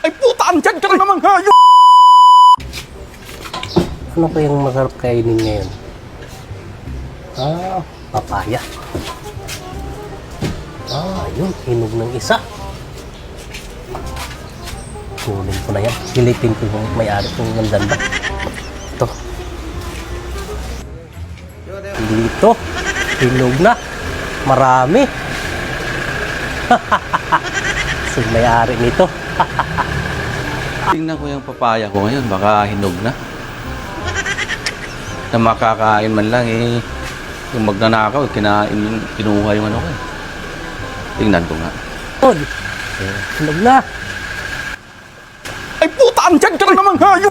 Ay puta, andyan ka na naman hayo! Ano kayang masarap kainin ngayon? Papaya. Yun, hinog ng isa. Kunin ko na yan. Silipin ko yung may-ari kung nandan ba. Ito. Dito. Hinog na. Marami. So, may-ari nito. Tingnan ko yung papaya ko ngayon, baka hinog na. Na makakain man lang eh. Yung magnanakaw, kinuha yung ano ko eh. Tingnan ko nga. Hinog na. Ay puta, andyan ka na naman hayo!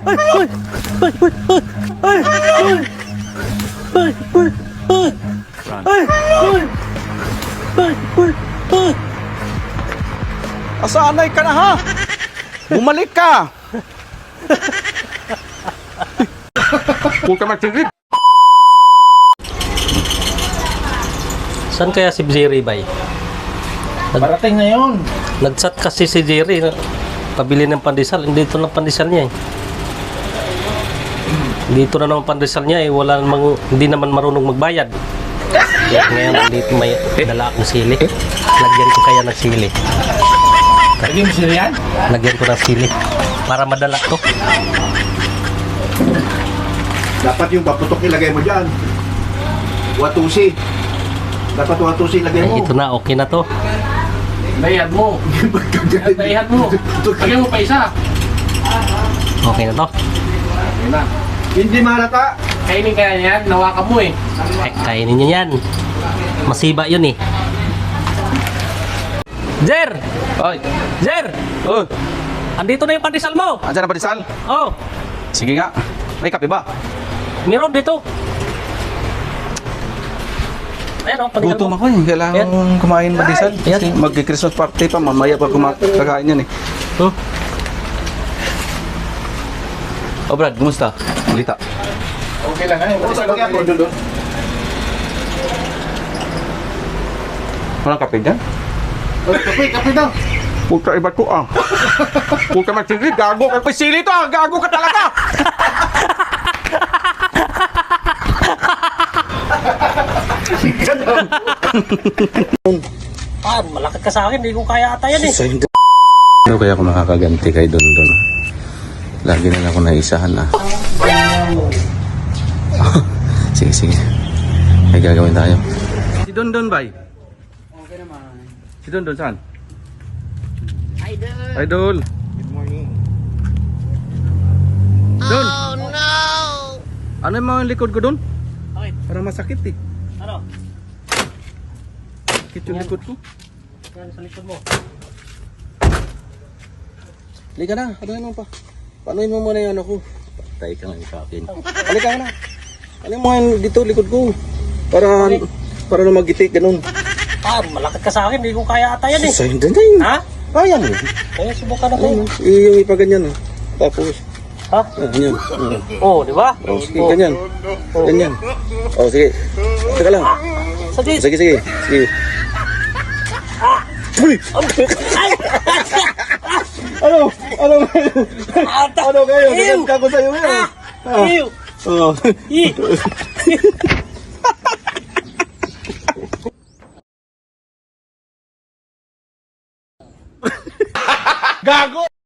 Asanay ka na ha! Bumalik ka! Huwag ka magsigit! Saan kaya si Jerry, bay? Parating na yun! Nag-chat kasi si Jerry. Pabili ng pandesal. Dito na pandesal niya eh. Dito na naman pandesal niya eh. Wala namang, hindi naman marunong magbayad. Ngayon dito may dala akong sili. Lagyan ko kaya ng sili. Lagyan mo sila yan? Lagyan ko ng sili. Para madala ko. Dapat yung paputok ilagay mo dyan. Watusi. Dapat watusi ilagay mo. Ay, ito na. Okay na to. Bayad mo. Bayad mo. Lagyan mo pa isa. Okay na to. Hindi malata. Kainin kaya yan. Nawakan mo eh. Kainin niyo yan. Masiba yun eh. Jer! Ay! Jer! Oh! Andito na yung pandesal mo. Andyan na ba Rizal? Oh, Sige nga. May kape ba? meron dito. Ayan o, pandesal Gutom mo. ako eh. Kailangan kumain pa Rizal. Ayan. Kasi mag-Christmas party pa. Mamaya pa kakain yan eh. Hmm? Oh Brad, kumusta? Balita. Okay lang eh. Lagyan mo doon. Walang kape dyan? Kape daw. Huwag ka iba ko ah! Huwag ka magsigit, gago ka! Sili to ah! Gago ka talaga! Malakad ka sa akin. Hindi ko kaya ata yan eh. Ano kaya ako makakaganti kay Don Don? Lagi na lang ako naisahan ah. Sige, sige. May gagawin tayo. Si Don Don, bay? Okay naman. Si Don Don, saan? Idol! Idol! Good morning. Don! Oh no! Ano yung mga likod ko, Don? Bakit? Parang masakit eh. Ano? Sakit yung likod ko. Yan sa likod mo. Halika na, ano mo pa? Paanoin mo muna yung ano ko? Patay ka nga sa akin. Halika na. Ano mo yung dito, likod ko? Para na magitik, ganun. Malakad ka sa akin. Hindi ko kaya ata yan eh. Sa'yo din din. Ha? Kaya mo. Eh, subukan na ko. Yung ipaganyan, oh. Tapos, Ha? ganyan. Oh, di ba? Oh, sige, ganyan. Ganyan. Oh, sige. Teka lang. Sige. Sige, sige. Sige. Uy! Ay! Ano? Ano kayo? Ano kayo? Naganda ko sa'yo ngayon. Ew! Oh. Ih! Gago!